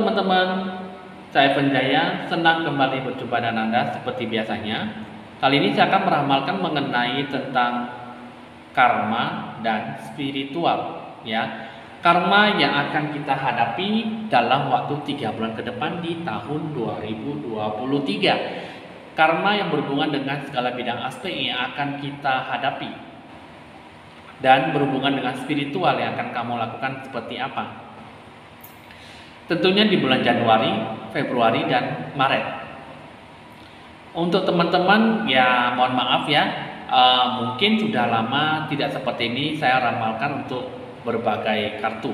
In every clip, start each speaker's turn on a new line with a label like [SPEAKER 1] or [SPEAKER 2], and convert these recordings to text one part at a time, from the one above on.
[SPEAKER 1] teman-teman, saya Evan Jaya, senang kembali berjumpa dengan Anda seperti biasanya. Kali ini saya akan meramalkan mengenai tentang karma dan spiritual, ya. Karma yang akan kita hadapi dalam waktu 3 bulan ke depan di tahun 2023. Karma yang berhubungan dengan segala bidang aspek yang akan kita hadapi dan berhubungan dengan spiritual yang akan kamu lakukan seperti apa. Tentunya di bulan Januari, Februari, dan Maret. Untuk teman-teman ya mohon maaf ya, mungkin sudah lama tidak seperti ini saya ramalkan untuk berbagai kartu.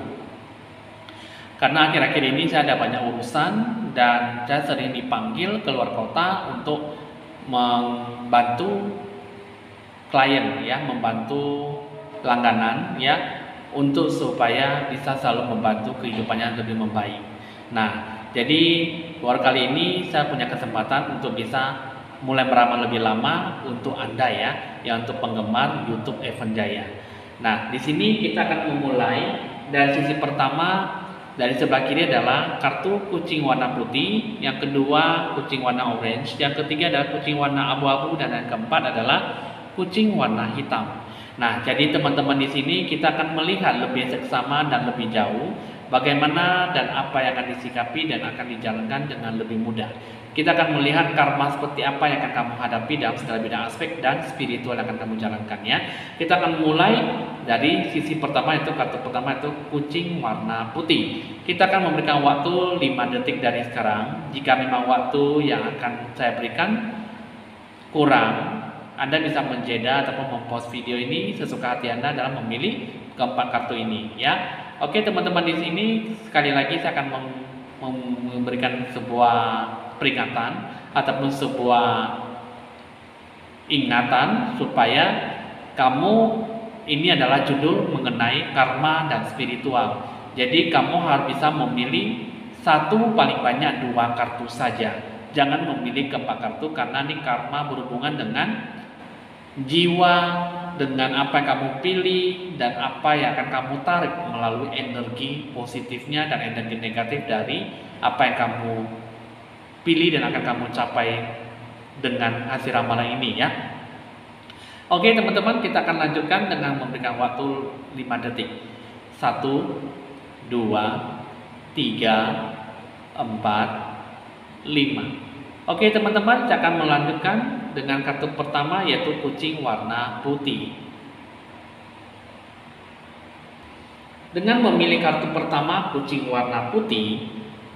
[SPEAKER 1] Karena akhir-akhir ini saya ada banyak urusan dan saya sering dipanggil keluar kota untuk membantu klien ya, membantu langganan ya, untuk supaya bisa selalu membantu kehidupannya lebih membaik. Nah, jadi baru kali ini saya punya kesempatan untuk bisa mulai meramal lebih lama untuk Anda ya, yang untuk penggemar YouTube Evan Jaya. Nah, di sini kita akan memulai dari sisi pertama. Dari sebelah kiri adalah kartu kucing warna putih, yang kedua kucing warna orange, yang ketiga adalah kucing warna abu-abu, dan yang keempat adalah kucing warna hitam. Nah, jadi teman-teman di sini kita akan melihat lebih seksama dan lebih jauh bagaimana dan apa yang akan disikapi dan akan dijalankan dengan lebih mudah. Kita akan melihat karma seperti apa yang akan kamu hadapi dalam segala bidang aspek dan spiritual yang akan kamu jalankan ya. Kita akan mulai dari sisi pertama, itu kartu pertama itu kucing warna putih. Kita akan memberikan waktu 5 detik dari sekarang. Jika memang waktu yang akan saya berikan kurang, Anda bisa menjeda ataupun mempost video ini sesuka hati Anda dalam memilih keempat kartu ini ya. Oke teman-teman, di sini sekali lagi saya akan memberikan sebuah peringatan ataupun sebuah ingatan supaya kamu, ini adalah judul mengenai karma dan spiritual. Jadi kamu harus bisa memilih satu, paling banyak 2 kartu saja. Jangan memilih keempat kartu karena ini karma berhubungan dengan jiwa, dengan apa yang kamu pilih dan apa yang akan kamu tarik melalui energi positifnya dan energi negatif dari apa yang kamu pilih dan akan kamu capai dengan hasil ramalan ini ya. Oke teman-teman, kita akan lanjutkan dengan memberikan waktu 5 detik. 1, 2, 3, 4, 5. Oke teman-teman, saya akan melanjutkan dengan kartu pertama yaitu kucing warna putih. Dengan memilih kartu pertama kucing warna putih,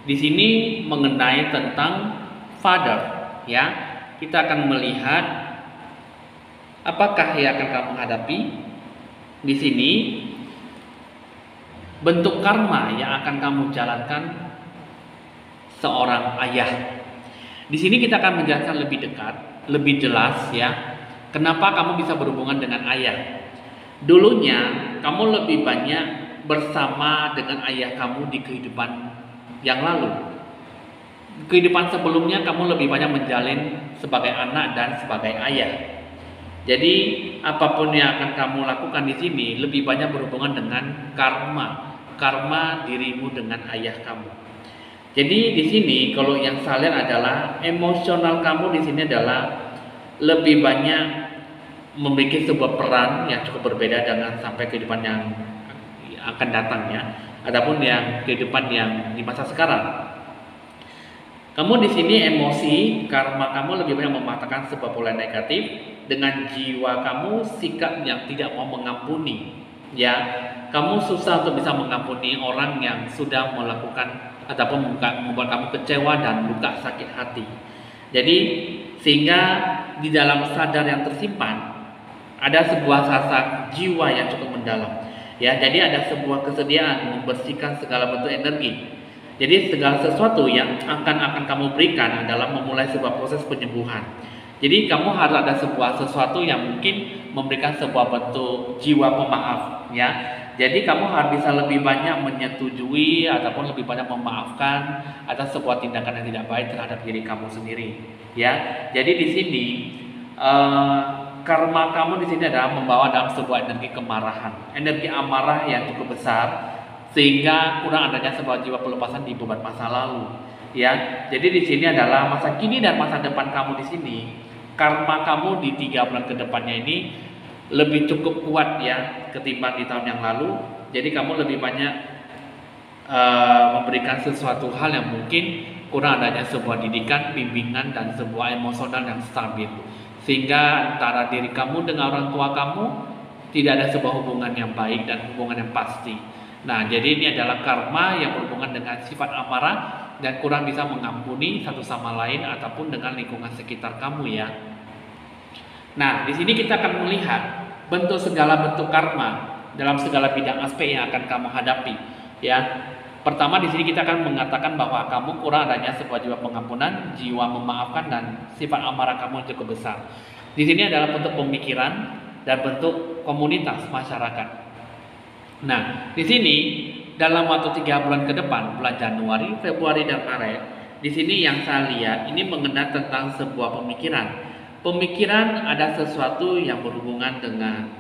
[SPEAKER 1] di sini mengenai tentang father ya. Kita akan melihat apakah yang akan kamu hadapi. Di sini bentuk karma yang akan kamu jalankan seorang ayah. Di sini kita akan menjelaskan lebih dekat, lebih jelas ya, kenapa kamu bisa berhubungan dengan ayah. Dulunya kamu lebih banyak bersama dengan ayah kamu di kehidupan yang lalu. Kehidupan sebelumnya kamu lebih banyak menjalin sebagai anak dan sebagai ayah. Jadi apapun yang akan kamu lakukan di sini lebih banyak berhubungan dengan karma dirimu dengan ayah kamu. Jadi di sini kalau yang saya lihat adalah emosional kamu di sini adalah lebih banyak memiliki sebuah peran yang cukup berbeda dengan sampai kehidupan yang akan datang ya, ataupun yang kehidupan yang di masa sekarang. Kamu di sini emosi, karma kamu lebih banyak mematahkan sebuah pola negatif dengan jiwa kamu, sikap yang tidak mau mengampuni ya. Kamu susah untuk bisa mengampuni orang yang sudah melakukan ataupun membuat kamu kecewa dan luka sakit hati. Jadi sehingga di dalam sadar yang tersimpan ada sebuah rasa jiwa yang cukup mendalam ya. Jadi ada sebuah kesediaan membersihkan segala bentuk energi. Jadi segala sesuatu yang akan kamu berikan adalah memulai sebuah proses penyembuhan. Jadi kamu harus ada sebuah sesuatu yang mungkin memberikan sebuah bentuk jiwa pemaaf ya. Jadi kamu harus bisa lebih banyak menyetujui ataupun lebih banyak memaafkan atas sebuah tindakan yang tidak baik terhadap diri kamu sendiri ya. Jadi di sini karma kamu di sini adalah membawa dalam sebuah energi kemarahan, energi amarah yang cukup besar sehingga kurang adanya sebuah jiwa pelepasan di beban masa lalu. Ya, jadi di sini adalah masa kini dan masa depan kamu di sini. Karma kamu di 3 bulan ke depannya ini lebih cukup kuat ya ketimbang di tahun yang lalu. Jadi kamu lebih banyak memberikan sesuatu hal yang mungkin kurang adanya sebuah didikan, bimbingan, dan sebuah emosional yang stabil. Sehingga antara diri kamu dengan orang tua kamu tidak ada sebuah hubungan yang baik dan hubungan yang pasti. Nah, jadi ini adalah karma yang berhubungan dengan sifat amarah dan kurang bisa mengampuni satu sama lain ataupun dengan lingkungan sekitar kamu ya. Nah, di sini kita akan melihat segala bentuk karma dalam segala bidang aspek yang akan kamu hadapi ya. Pertama, di sini kita akan mengatakan bahwa kamu kurang adanya sebuah jiwa pengampunan, jiwa memaafkan, dan sifat amarah kamu cukup besar. Di sini adalah bentuk pemikiran dan bentuk komunitas masyarakat. Nah, di sini dalam waktu 3 bulan ke depan, bulan Januari, Februari, dan Maret, di sini yang saya lihat ini mengenai tentang sebuah pemikiran. Pemikiran ada sesuatu yang berhubungan dengan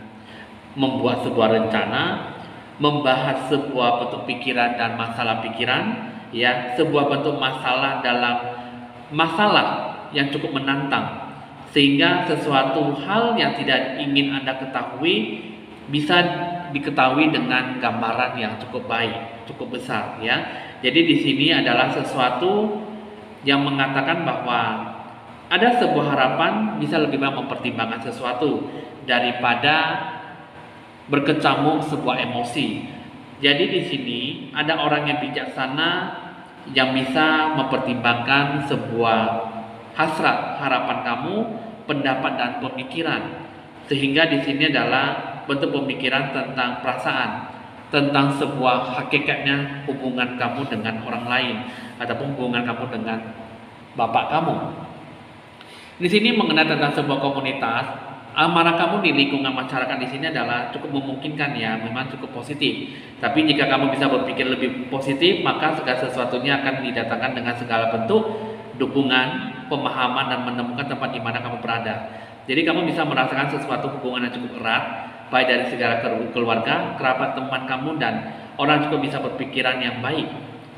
[SPEAKER 1] membuat sebuah rencana, membahas sebuah bentuk pikiran dan masalah pikiran, ya, sebuah bentuk masalah dalam masalah yang cukup menantang, sehingga sesuatu hal yang tidak ingin Anda ketahui bisa diketahui dengan gambaran yang cukup baik, cukup besar, ya. Jadi di sini adalah sesuatu yang mengatakan bahwa ada sebuah harapan bisa lebih banyak mempertimbangkan sesuatu daripada berkecamuk sebuah emosi. Jadi di sini ada orang yang bijaksana yang bisa mempertimbangkan sebuah hasrat, harapan kamu, pendapat dan pemikiran. Sehingga di sini adalah bentuk pemikiran tentang perasaan, tentang sebuah hakikatnya hubungan kamu dengan orang lain ataupun hubungan kamu dengan bapak kamu. Di sini mengenai tentang sebuah komunitas. Amarah kamu di lingkungan masyarakat di sini adalah cukup memungkinkan ya, memang cukup positif. Tapi jika kamu bisa berpikir lebih positif, maka segala sesuatunya akan didatangkan dengan segala bentuk dukungan, pemahaman, dan menemukan tempat di mana kamu berada. Jadi kamu bisa merasakan sesuatu hubungan yang cukup erat, baik dari segala keluarga, kerabat, teman kamu, dan orang juga bisa berpikiran yang baik,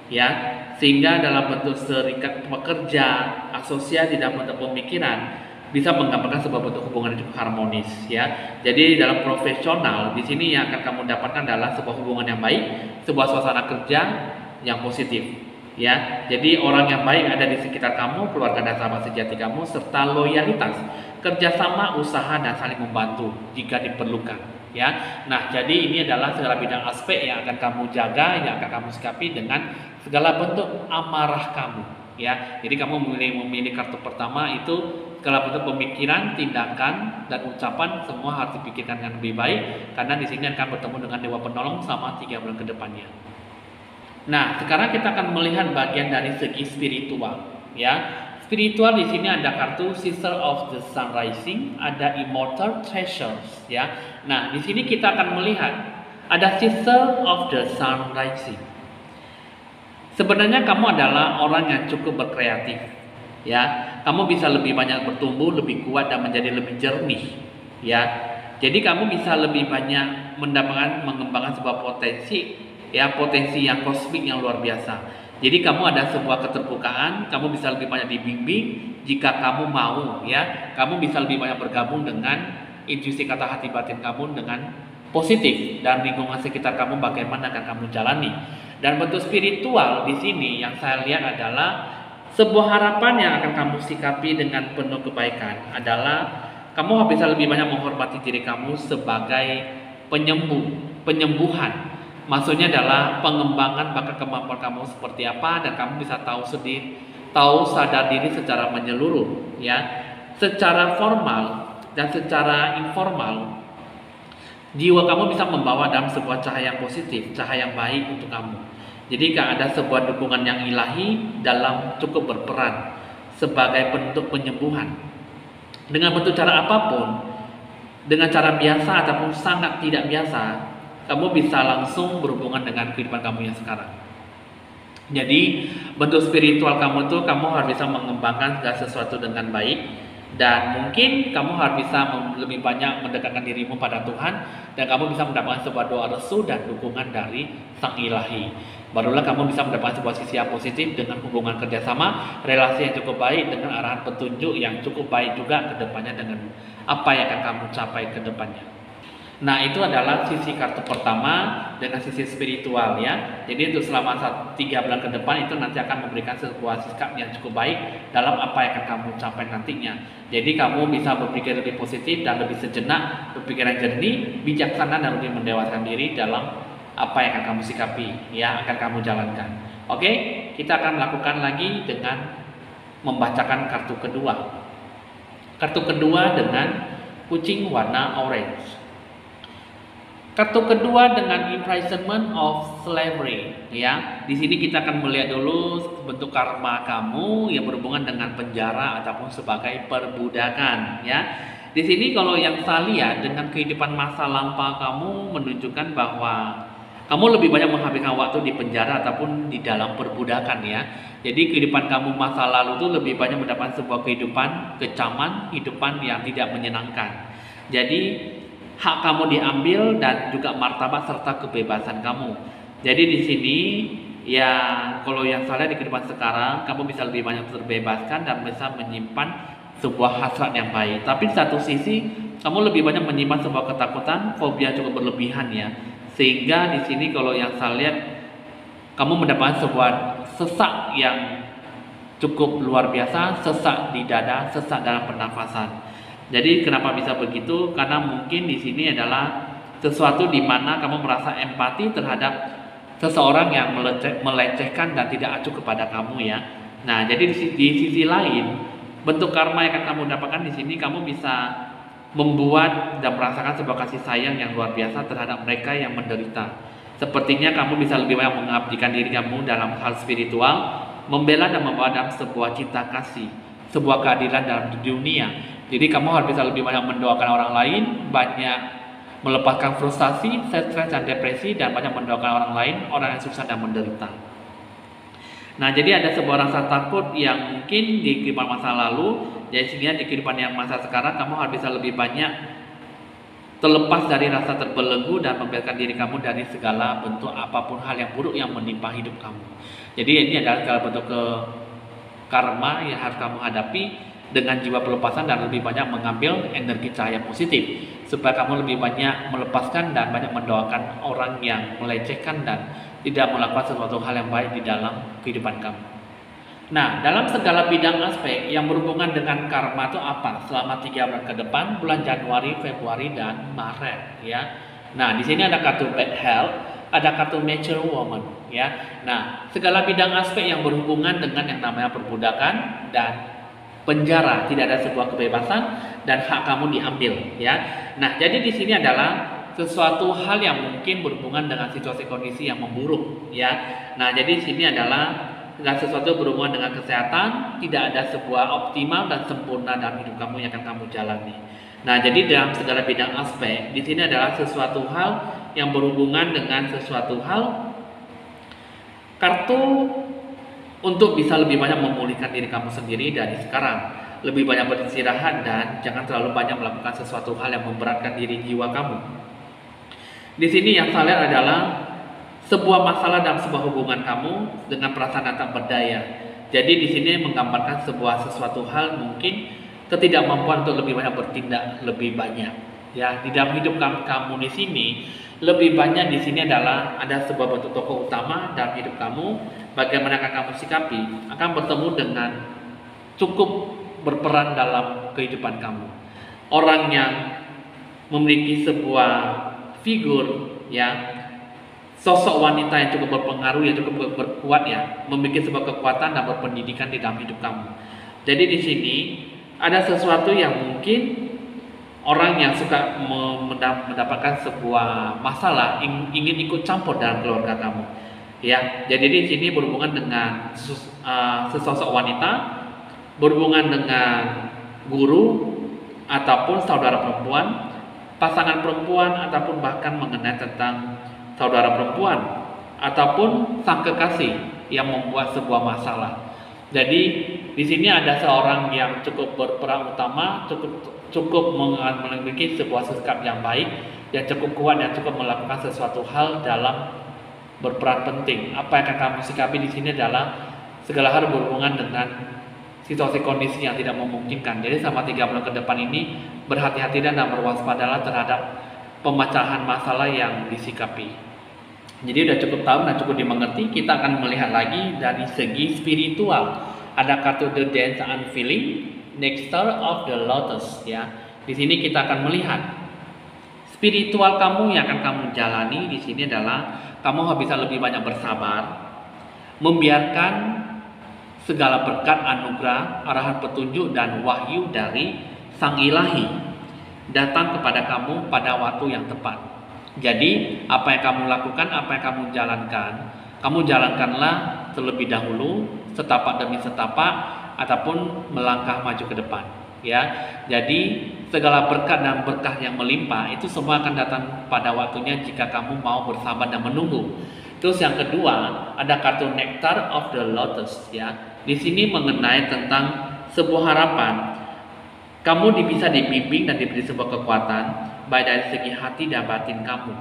[SPEAKER 1] ya. Sehingga dalam bentuk serikat pekerja, asosiasi, dan bentuk pemikiran bisa menggambarkan sebuah bentuk hubungan yang cukup harmonis ya. Jadi dalam profesional di sini yang akan kamu dapatkan adalah sebuah hubungan yang baik, sebuah suasana kerja yang positif ya. Jadi orang yang baik ada di sekitar kamu, keluarga dan sahabat sejati kamu, serta loyalitas, kerjasama, usaha, dan saling membantu jika diperlukan ya. Nah, jadi ini adalah segala bidang aspek yang akan kamu jaga, yang akan kamu sikapi dengan segala bentuk amarah kamu ya. Jadi kamu memilih kartu pertama itu segala bentuk pemikiran, tindakan, dan ucapan semua harus dipikirkan dengan lebih baik karena di sini akan bertemu dengan Dewa Penolong selama 3 bulan ke depannya. Nah, sekarang kita akan melihat bagian dari segi spiritual ya. Spiritual di sini ada kartu Sister of the Sun Rising, ada Immortal Treasures ya. Nah, di sini kita akan melihat ada Sister of the Sun Rising. Sebenarnya kamu adalah orang yang cukup berkreatif ya. Kamu bisa lebih banyak bertumbuh, lebih kuat, dan menjadi lebih jernih ya. Jadi kamu bisa lebih banyak mengembangkan sebuah potensi ya, potensi yang kosmik yang luar biasa. Jadi kamu ada sebuah keterbukaan, kamu bisa lebih banyak dibimbing jika kamu mau ya. Kamu bisa lebih banyak bergabung dengan intuisi kata hati batin kamu dengan positif, dan lingkungan sekitar kamu bagaimana akan kamu jalani. Dan bentuk spiritual di sini yang saya lihat adalah sebuah harapan yang akan kamu sikapi dengan penuh kebaikan adalah kamu bisa lebih banyak menghormati diri kamu sebagai penyembuhan. Maksudnya adalah pengembangan bakat kemampuan kamu seperti apa, dan kamu bisa tahu sadar diri secara menyeluruh ya. Secara formal dan secara informal, jiwa kamu bisa membawa dalam sebuah cahaya yang positif, cahaya yang baik untuk kamu. Jadi ada sebuah dukungan yang ilahi dalam cukup berperan sebagai bentuk penyembuhan. Dengan bentuk cara apapun, dengan cara biasa ataupun sangat tidak biasa, kamu bisa langsung berhubungan dengan kehidupan kamu yang sekarang. Jadi bentuk spiritual kamu tuh, kamu harus bisa mengembangkan segala sesuatu dengan baik Dan mungkin kamu harus bisa lebih banyak mendekatkan dirimu pada Tuhan, dan kamu bisa mendapatkan sebuah doa restu dan dukungan dari Sang Ilahi. Barulah kamu bisa mendapatkan sebuah sisi yang positif dengan hubungan kerjasama, relasi yang cukup baik, dengan arahan petunjuk yang cukup baik juga ke depannya dengan apa yang akan kamu capai ke depannya. Nah, itu adalah sisi kartu pertama dengan sisi spiritual ya. Jadi untuk selama 3 bulan ke depan itu nanti akan memberikan sebuah sikap yang cukup baik dalam apa yang akan kamu capai nantinya. Jadi kamu bisa berpikir lebih positif dan lebih sejenak, berpikiran jernih, bijaksana, dan lebih mendewasakan diri dalam apa yang akan kamu sikapi, ya, akan kamu jalankan. Oke, kita akan melakukan lagi dengan membacakan kartu kedua. Kartu kedua dengan kucing warna orange. Kartu kedua dengan imprisonment of slavery, ya. Di sini kita akan melihat dulu bentuk karma kamu yang berhubungan dengan penjara ataupun sebagai perbudakan, ya. Di sini kalau yang saya lihat dengan kehidupan masa lampau kamu menunjukkan bahwa kamu lebih banyak menghabiskan waktu di penjara ataupun di dalam perbudakan, ya. Jadi kehidupan kamu masa lalu itu lebih banyak mendapatkan sebuah kehidupan kecaman, kehidupan yang tidak menyenangkan. Jadi hak kamu diambil dan juga martabat serta kebebasan kamu. Jadi di sini ya, kalau yang saya lihat di kehidupan sekarang, kamu bisa lebih banyak terbebaskan dan bisa menyimpan sebuah hasrat yang baik. Tapi di satu sisi kamu lebih banyak menyimpan sebuah ketakutan, fobia cukup berlebihan, ya. Sehingga di sini kalau yang saya lihat, kamu mendapatkan sebuah sesak yang cukup luar biasa, sesak di dada, sesak dalam pernafasan. Jadi kenapa bisa begitu? Karena mungkin di sini adalah sesuatu di mana kamu merasa empati terhadap seseorang yang melecehkan dan tidak acuh kepada kamu, ya. Nah, jadi di sisi lain, bentuk karma yang akan kamu dapatkan di sini, kamu bisa membuat dan merasakan sebuah kasih sayang yang luar biasa terhadap mereka yang menderita. Sepertinya kamu bisa lebih banyak mengabdikan diri kamu dalam hal spiritual, membela dan membawa dalam sebuah cinta kasih, sebuah keadilan dalam dunia. Jadi kamu harus bisa lebih banyak mendoakan orang lain, banyak melepaskan frustasi, stres dan depresi, dan banyak mendoakan orang lain, orang yang susah dan menderita. Nah, jadi ada sebuah rasa takut yang mungkin di kehidupan masa lalu, jadi sehingga di kehidupan yang masa sekarang kamu harus bisa lebih banyak terlepas dari rasa terbelenggu dan membebaskan diri kamu dari segala bentuk apapun hal yang buruk yang menimpa hidup kamu. Jadi ini adalah segala bentuk karma yang harus kamu hadapi dengan jiwa pelepasan dan lebih banyak mengambil energi cahaya positif, supaya kamu lebih banyak melepaskan dan banyak mendoakan orang yang melecehkan dan tidak melakukan sesuatu hal yang baik di dalam kehidupan kamu. Nah, dalam segala bidang aspek yang berhubungan dengan karma itu apa selama 3 bulan ke depan, bulan Januari, Februari, dan Maret, ya. Nah, di sini ada kartu bad health, ada kartu mature woman, ya. Nah, segala bidang aspek yang berhubungan dengan yang namanya perbudakan dan penjara, tidak ada sebuah kebebasan dan hak kamu diambil, ya. Nah, jadi di sini adalah sesuatu hal yang mungkin berhubungan dengan situasi kondisi yang memburuk, ya. Nah, jadi di sini adalah segala sesuatu berhubungan dengan kesehatan, tidak ada sebuah optimal dan sempurna dalam hidup kamu yang akan kamu jalani. Nah, jadi dalam segala bidang aspek, di sini adalah sesuatu hal yang berhubungan dengan sesuatu hal kartu untuk bisa lebih banyak memulihkan diri kamu sendiri dari sekarang, lebih banyak beristirahat dan jangan terlalu banyak melakukan sesuatu hal yang memberatkan diri jiwa kamu. Di sini yang saya lihat adalah sebuah masalah dalam sebuah hubungan kamu dengan perasaan yang tak berdaya. Jadi di sini menggambarkan sesuatu hal mungkin ketidakmampuan untuk lebih banyak bertindak lebih banyak. Ya, di dalam hidup kamu di sini lebih banyak di sini adalah ada sebuah bentuk tokoh utama dalam hidup kamu. Bagaimana akan kamu sikapi akan bertemu dengan cukup berperan dalam kehidupan kamu. Orang yang memiliki sebuah figur, ya, sosok wanita yang cukup berpengaruh, yang cukup berkuat, ya, memiliki sebuah kekuatan dan berpendidikan di dalam hidup kamu. Jadi di sini ada sesuatu yang mungkin orang yang suka mendapatkan sebuah masalah ingin ikut campur dalam keluarga kamu, ya. Jadi di sini berhubungan dengan sesosok wanita, berhubungan dengan guru ataupun saudara perempuan, pasangan perempuan, ataupun bahkan mengenai tentang saudara perempuan ataupun sang kekasih yang membuat sebuah masalah. Jadi di sini ada seorang yang cukup berperan utama, cukup memiliki sebuah sikap yang baik, yang cukup kuat dan cukup melakukan sesuatu hal dalam berperan penting. Apa yang akan kamu sikapi di sini adalah segala hal berhubungan dengan situasi kondisi yang tidak memungkinkan. Jadi selama 3 bulan ke depan ini berhati-hati dan berwaspadalah terhadap pemecahan masalah yang disikapi. Jadi udah cukup tahu dan cukup dimengerti. Kita akan melihat lagi dari segi spiritual. Ada kartu The Dance Unfeeling, Nectar of the Lotus ya. Di sini kita akan melihat spiritual kamu yang akan kamu jalani di sini adalah kamu bisa lebih banyak bersabar, membiarkan segala berkat anugerah, arahan petunjuk dan wahyu dari Sang Ilahi datang kepada kamu pada waktu yang tepat. Jadi apa yang kamu lakukan, apa yang kamu jalankanlah terlebih dahulu, setapak demi setapak, ataupun melangkah maju ke depan. Ya, jadi segala berkat dan berkah yang melimpah itu semua akan datang pada waktunya jika kamu mau bersabar dan menunggu. Terus yang kedua ada kartu Nectar of the Lotus ya. Di sini mengenai tentang sebuah harapan. Kamu bisa dibimbing dan diberi sebuah kekuatan baik dari segi hati dan batin kamu.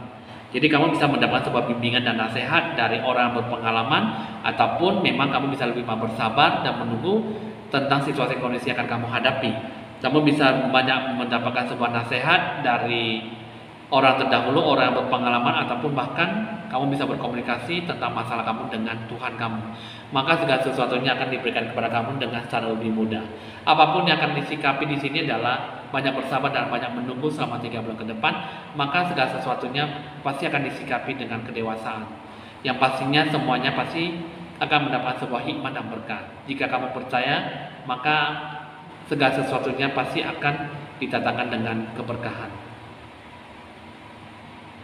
[SPEAKER 1] Jadi kamu bisa mendapatkan sebuah bimbingan dan nasihat dari orang yang berpengalaman, ataupun memang kamu bisa lebih bersabar dan menunggu tentang situasi kondisi yang akan kamu hadapi. Kamu bisa banyak mendapatkan sebuah nasihat dari orang terdahulu, orang yang berpengalaman, ataupun bahkan kamu bisa berkomunikasi tentang masalah kamu dengan Tuhan kamu. Maka segala sesuatunya akan diberikan kepada kamu dengan cara lebih mudah. Apapun yang akan disikapi di sini adalah banyak bersabar dan banyak menunggu selama 3 bulan ke depan. Maka segala sesuatunya pasti akan disikapi dengan kedewasaan. Yang pastinya semuanya pasti akan mendapat sebuah hikmah dan berkat. Jika kamu percaya, maka segala sesuatunya pasti akan didatangkan dengan keberkahan.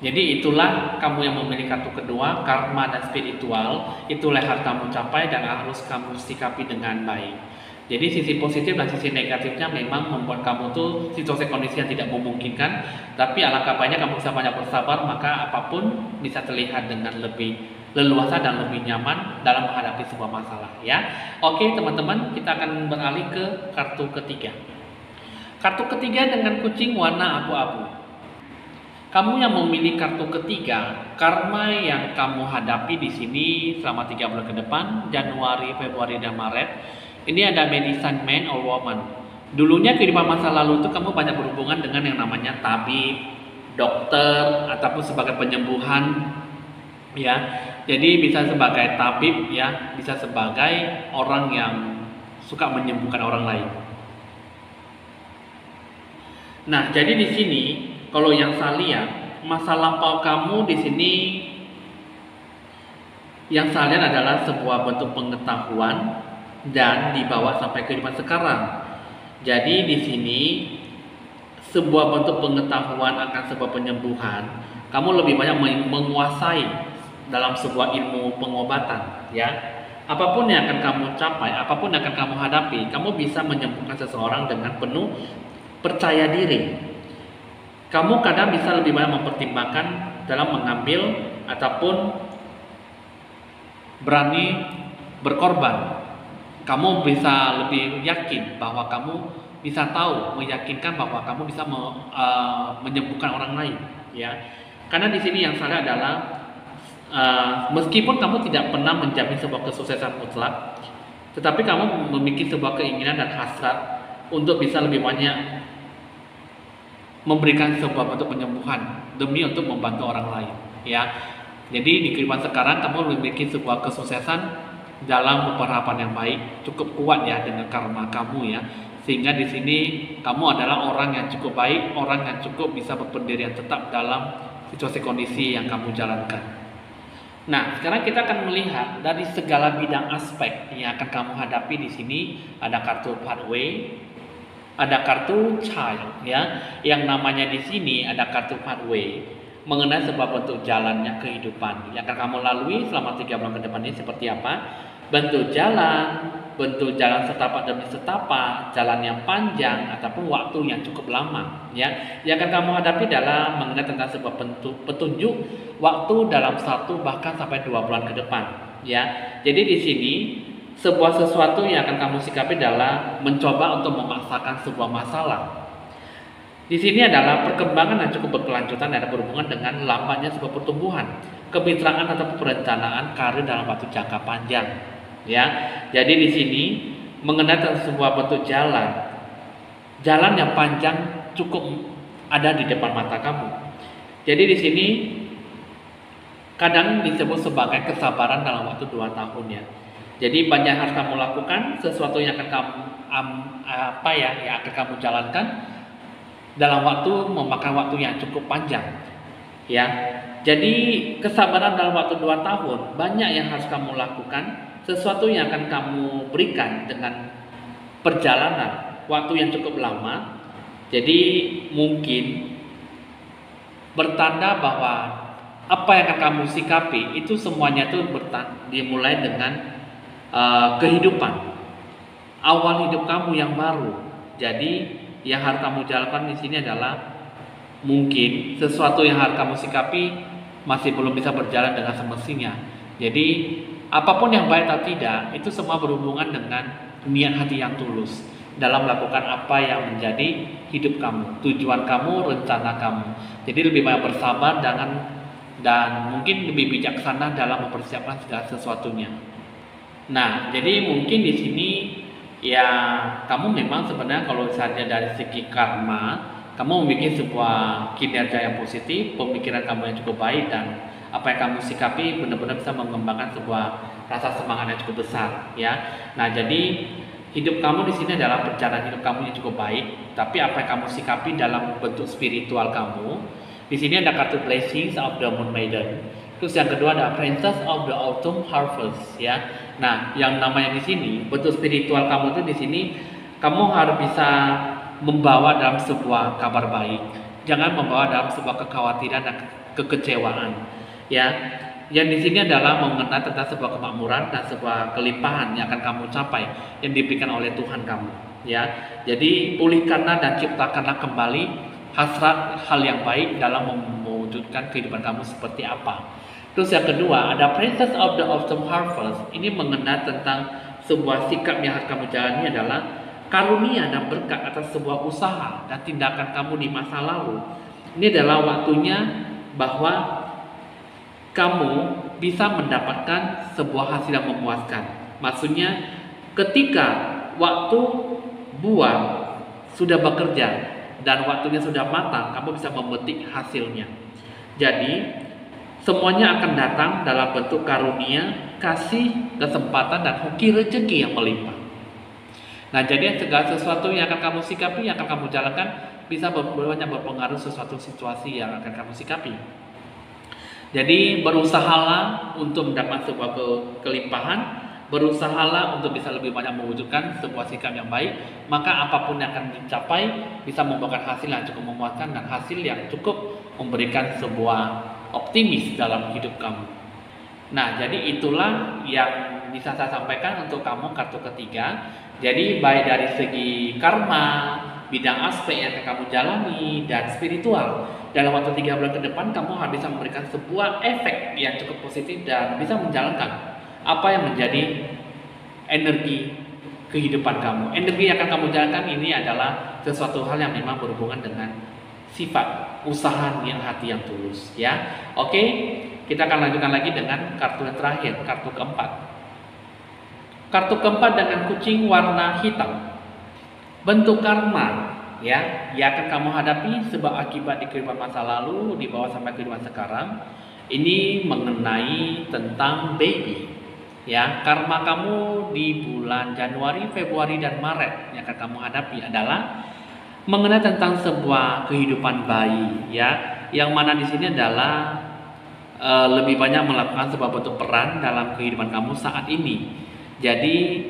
[SPEAKER 1] Jadi itulah kamu yang memiliki kartu kedua, karma dan spiritual. Itulah yang harus kamu capai dan harus kamu sikapi dengan baik. Jadi sisi positif dan sisi negatifnya memang membuat kamu tuh situasi kondisi yang tidak memungkinkan. Tapi alangkah baiknya kamu bisa banyak bersabar, maka apapun bisa terlihat dengan lebih leluasa dan lebih nyaman dalam menghadapi sebuah masalah ya. Oke teman-teman, kita akan beralih ke kartu ketiga. Kartu ketiga dengan kucing warna abu-abu. Kamu yang memilih kartu ketiga, karma yang kamu hadapi di sini selama 3 bulan ke depan, Januari, Februari, dan Maret. Ini ada medicine man or woman. Dulunya kehidupan masa lalu itu kamu banyak berhubungan dengan yang namanya tabib, dokter, ataupun sebagai penyembuhan, ya. Jadi bisa sebagai tabib, ya, bisa sebagai orang yang suka menyembuhkan orang lain. Nah, jadi di sini kalau yang saya lihat, masa lampau kamu di sini yang saya lihat adalah sebuah bentuk pengetahuan dan dibawa sampai kehidupan sekarang. Jadi di sini sebuah bentuk pengetahuan akan sebuah penyembuhan, kamu lebih banyak menguasai dalam sebuah ilmu pengobatan, ya. Apapun yang akan kamu capai, apapun yang akan kamu hadapi, kamu bisa menyembuhkan seseorang dengan penuh percaya diri. Kamu kadang bisa lebih banyak mempertimbangkan dalam mengambil ataupun berani berkorban. Kamu bisa lebih yakin bahwa kamu bisa tahu, meyakinkan bahwa kamu bisa menyembuhkan orang lain, ya. Karena di sini yang salah adalah meskipun kamu tidak pernah menjamin sebuah kesuksesan mutlak, tetapi kamu memiliki sebuah keinginan dan hasrat untuk bisa lebih banyak memberikan sebuah bentuk penyembuhan demi untuk membantu orang lain, ya. Jadi di kehidupan sekarang kamu memiliki sebuah kesuksesan dalam pengharapan yang baik, cukup kuat ya dengan karma kamu ya. Sehingga di sini kamu adalah orang yang cukup baik, orang yang cukup bisa berpendirian tetap dalam situasi kondisi yang kamu jalankan. Nah, sekarang kita akan melihat dari segala bidang aspek yang akan kamu hadapi di sini. Ada kartu pathway, ada kartu child, ya. Yang namanya di sini ada kartu pathway mengenai sebuah bentuk jalannya kehidupan yang akan kamu lalui selama 3 bulan ke depan ini seperti apa. Bentuk jalan setapak demi setapak, jalan yang panjang ataupun waktu yang cukup lama, ya. Yang akan kamu hadapi adalah mengenai tentang sebuah petunjuk waktu dalam 1 bahkan sampai 2 bulan ke depan, ya. Jadi di sini sebuah sesuatu yang akan kamu sikapi adalah mencoba untuk memaksakan sebuah masalah. Di sini adalah perkembangan yang cukup berkelanjutan dan berhubungan dengan lambatnya sebuah pertumbuhan, kemitraan atau perencanaan karir dalam waktu jangka panjang. Ya, jadi di sini mengenai sebuah bentuk jalan yang panjang cukup ada di depan mata kamu. Jadi di sini kadang disebut sebagai kesabaran dalam waktu 2 tahun ya. Jadi banyak yang harus kamu lakukan, sesuatu yang akan kamu yang akan kamu jalankan dalam memakan waktu yang cukup panjang. Ya. Jadi kesabaran dalam waktu 2 tahun, banyak yang harus kamu lakukan, sesuatu yang akan kamu berikan dengan perjalanan waktu yang cukup lama. Jadi mungkin bertanda bahwa apa yang akan kamu sikapi itu semuanya itu dimulai dengan kehidupan awal hidup kamu yang baru. Jadi yang harus kamu jalankan di sini adalah mungkin sesuatu yang harus kamu sikapi masih belum bisa berjalan dengan semestinya. Jadi apapun yang baik atau tidak itu semua berhubungan dengan niat hati yang tulus dalam melakukan apa yang menjadi hidup kamu, tujuan kamu, rencana kamu. Jadi lebih banyak bersabar dan mungkin lebih bijaksana dalam mempersiapkan segala sesuatunya. Nah, jadi mungkin di sini ya kamu memang sebenarnya kalau saja dari segi karma, kamu memiliki sebuah kinerja yang positif, pemikiran kamu yang cukup baik, dan apa yang kamu sikapi benar-benar bisa mengembangkan sebuah rasa semangat yang cukup besar ya. Nah, jadi hidup kamu di sini adalah perjalanan hidup kamu yang cukup baik, tapi apa yang kamu sikapi dalam bentuk spiritual kamu. Di sini ada kartu Blessings of the Moon Maiden. Terus yang kedua ada Princess of the Autumn Harvest ya. Nah, yang namanya di sini bentuk spiritual kamu itu di sini kamu harus bisa membawa dalam sebuah kabar baik. Jangan membawa dalam sebuah kekhawatiran dan kekecewaan ya. Yang di sini adalah mengenai tentang sebuah kemakmuran dan sebuah kelimpahan yang akan kamu capai yang diberikan oleh Tuhan kamu ya. Jadi pulihkanlah dan ciptakanlah kembali hasrat hal yang baik dalam mewujudkan kehidupan kamu seperti apa. Terus yang kedua ada Princess of the Autumn Harvest. Ini mengenai tentang sebuah sikap yang harus kamu jalani adalah karunia dan berkat atas sebuah usaha dan tindakan kamu di masa lalu. Ini adalah waktunya bahwa kamu bisa mendapatkan sebuah hasil yang memuaskan. Maksudnya ketika waktu buah sudah bekerja dan waktunya sudah matang, kamu bisa memetik hasilnya. Jadi semuanya akan datang dalam bentuk karunia, kasih, kesempatan, dan hoki rezeki yang melimpah. Nah, jadi segala sesuatu yang akan kamu sikapi, yang akan kamu jalankan bisa banyak berpengaruh sesuatu situasi yang akan kamu sikapi. Jadi berusahalah untuk mendapat sebuah kelimpahan, berusahalah untuk bisa lebih banyak mewujudkan sebuah sikap yang baik, maka apapun yang akan dicapai bisa membuahkan hasil yang cukup memuaskan dan hasil yang cukup memberikan sebuah optimis dalam hidup kamu. Nah, jadi itulah yang bisa saya sampaikan untuk kamu kartu ketiga. Jadi baik dari segi karma, bidang aspek yang akan kamu jalani, dan spiritual. Dalam waktu 3 bulan ke depan kamu harus bisa memberikan sebuah efek yang cukup positif dan bisa menjalankan apa yang menjadi energi kehidupan kamu. Energi yang akan kamu jalankan ini adalah sesuatu hal yang memang berhubungan dengan sifat usaha niat hati yang tulus ya. Oke, kita akan lanjutkan lagi dengan kartu yang terakhir, kartu keempat. Kartu keempat dengan kucing warna hitam. Bentuk karma ya, yang akan kamu hadapi sebab akibat di kehidupan masa lalu dibawa sampai kehidupan sekarang. Ini mengenai tentang baby. Ya, karma kamu di bulan Januari, Februari, dan Maret yang akan kamu hadapi adalah mengenai tentang sebuah kehidupan bayi, ya, yang mana di sini adalah lebih banyak melakukan sebuah bentuk peran dalam kehidupan kamu saat ini. Jadi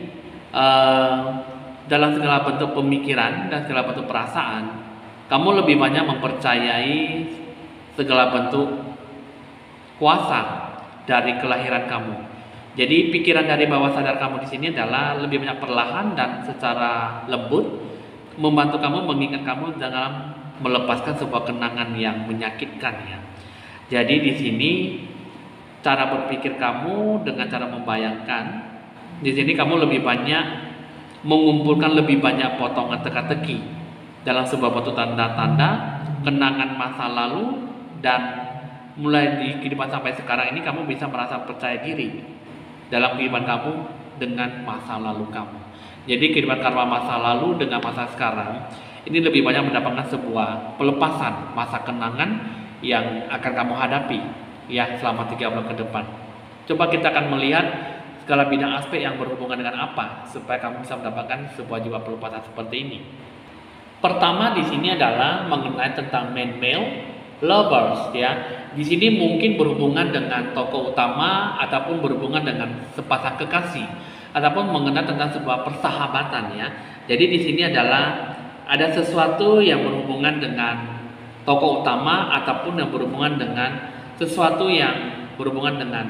[SPEAKER 1] dalam segala bentuk pemikiran dan segala bentuk perasaan, kamu lebih banyak mempercayai segala bentuk kuasa dari kelahiran kamu. Jadi pikiran dari bawah sadar kamu di sini adalah lebih banyak perlahan dan secara lembut membantu kamu, mengingat kamu dalam melepaskan sebuah kenangan yang menyakitkan ya. Jadi di sini cara berpikir kamu dengan cara membayangkan Di sini kamu lebih banyak mengumpulkan lebih banyak potongan teka-teki dalam sebuah batu tanda-tanda kenangan masa lalu, dan mulai di kehidupan sampai sekarang ini kamu bisa merasa percaya diri dalam kehidupan kamu dengan masa lalu kamu. Jadi kehidupan karma masa lalu dengan masa sekarang ini lebih banyak mendapatkan sebuah pelepasan masa kenangan yang akan kamu hadapi ya selama 3 bulan ke depan. Coba kita akan melihat segala bidang aspek yang berhubungan dengan apa supaya kamu bisa mendapatkan sebuah jiwa pelepasan seperti ini. Pertama di sini adalah mengenai tentang male lovers ya. Di sini mungkin berhubungan dengan tokoh utama ataupun berhubungan dengan sepasang kekasih ataupun mengenai tentang sebuah persahabatan ya. Jadi di sini adalah ada sesuatu yang berhubungan dengan tokoh utama ataupun yang berhubungan dengan sesuatu yang berhubungan dengan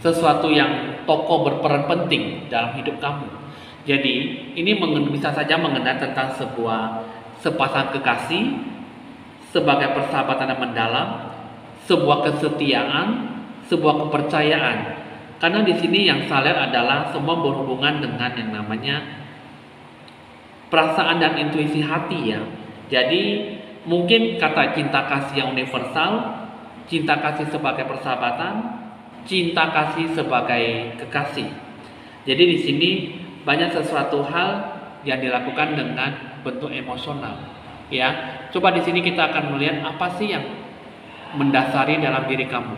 [SPEAKER 1] sesuatu yang tokoh berperan penting dalam hidup kamu. Jadi ini bisa saja mengenai tentang sebuah sepasang kekasih sebagai persahabatan yang mendalam, sebuah kesetiaan, sebuah kepercayaan. Karena di sini yang saya lihat adalah semua berhubungan dengan yang namanya perasaan dan intuisi hati ya. Jadi mungkin kata cinta kasih yang universal, cinta kasih sebagai persahabatan, cinta kasih sebagai kekasih. Jadi di sini banyak sesuatu hal yang dilakukan dengan bentuk emosional. Ya, coba di sini kita akan melihat apa sih yang mendasari dalam diri kamu.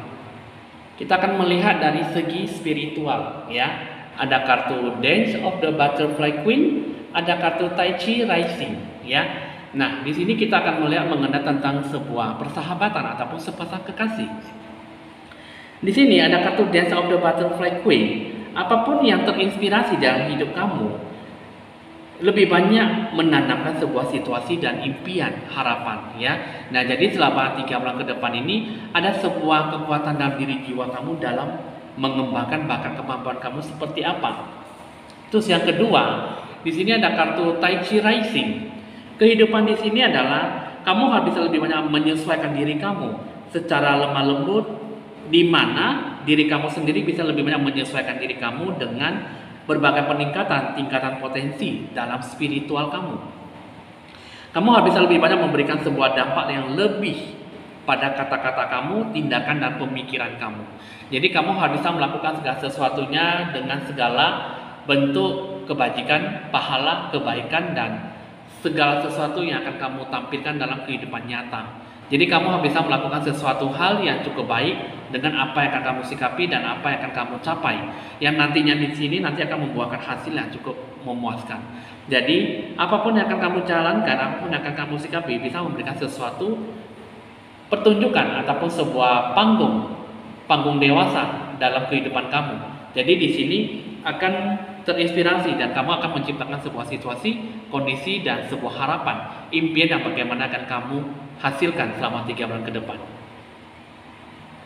[SPEAKER 1] Kita akan melihat dari segi spiritual. Ya, ada kartu Dance of the Butterfly Queen, ada kartu Tai Chi Rising. Ya, nah di sini kita akan melihat mengenai tentang sebuah persahabatan ataupun sepasang kekasih. Di sini ada kartu Dance of the Butterfly Queen. Apapun yang terinspirasi dalam hidup kamu, lebih banyak menanamkan sebuah situasi dan impian, harapan ya. Nah, jadi selama 3 bulan ke depan ini ada sebuah kekuatan dalam diri jiwa kamu dalam mengembangkan bakat kemampuan kamu seperti apa. Terus yang kedua, di sini ada kartu Tai Chi Rising. Kehidupan di sini adalah kamu harus bisa lebih banyak menyesuaikan diri kamu secara lemah lembut, di mana diri kamu sendiri bisa lebih banyak menyesuaikan diri kamu dengan berbagai tingkatan potensi dalam spiritual kamu. Kamu harus bisa lebih banyak memberikan sebuah dampak yang lebih pada kata-kata kamu, tindakan dan pemikiran kamu. Jadi kamu harus bisa melakukan segala sesuatunya dengan segala bentuk kebajikan, pahala, kebaikan dan segala sesuatu yang akan kamu tampilkan dalam kehidupan nyata. Jadi kamu harus bisa melakukan sesuatu hal yang cukup baik dengan apa yang akan kamu sikapi dan apa yang akan kamu capai. Yang nantinya di sini nanti akan membuahkan hasil yang cukup memuaskan. Jadi apapun yang akan kamu jalankan, apapun yang akan kamu sikapi bisa memberikan sesuatu pertunjukan ataupun sebuah panggung dewasa dalam kehidupan kamu. Jadi di sini akan terinspirasi dan kamu akan menciptakan sebuah situasi, kondisi dan sebuah harapan, impian yang bagaimana akan kamu hasilkan selama 3 bulan ke depan.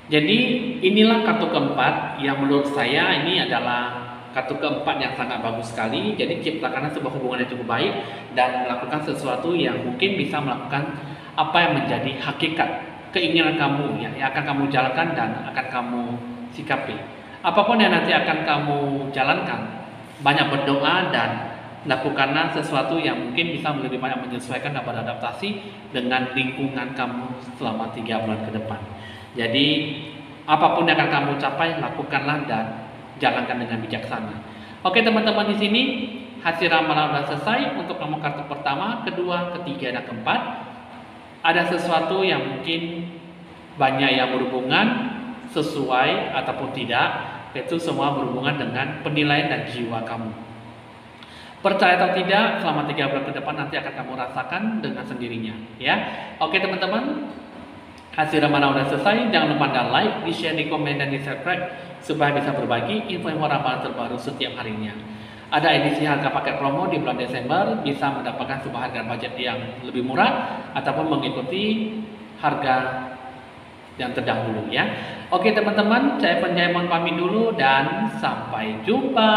[SPEAKER 1] Jadi inilah kartu keempat yang menurut saya ini adalah kartu keempat yang sangat bagus sekali. Jadi ciptakanlah sebuah hubungan yang cukup baik dan melakukan sesuatu yang mungkin bisa melakukan apa yang menjadi hakikat keinginan kamu yang akan kamu jalankan dan akan kamu sikapi. Apapun yang nanti akan kamu jalankan, banyak berdoa dan lakukanlah sesuatu yang mungkin bisa lebih banyak menyesuaikan dan beradaptasi dengan lingkungan kamu selama 3 bulan ke depan. Jadi apapun yang akan kamu capai, lakukanlah dan jalankan dengan bijaksana. Oke teman-teman, di sini hasil ramalan sudah selesai untuk kamu kartu pertama, kedua, ketiga, dan keempat. Ada sesuatu yang mungkin banyak yang berhubungan sesuai ataupun tidak, itu semua berhubungan dengan penilaian dan jiwa kamu. Percaya atau tidak, selama 3 bulan ke depan nanti akan kamu rasakan dengan sendirinya ya. Oke teman-teman, hasil ramalan sudah selesai. Jangan lupa anda like, di share, di komen, dan di subscribe supaya bisa berbagi info-info ramalan terbaru setiap harinya. Ada edisi harga paket promo di bulan Desember, bisa mendapatkan sebuah harga budget yang lebih murah ataupun mengikuti harga yang terdahulu ya. Oke teman-teman, saya Evan Jaimon pamit dulu dan sampai jumpa.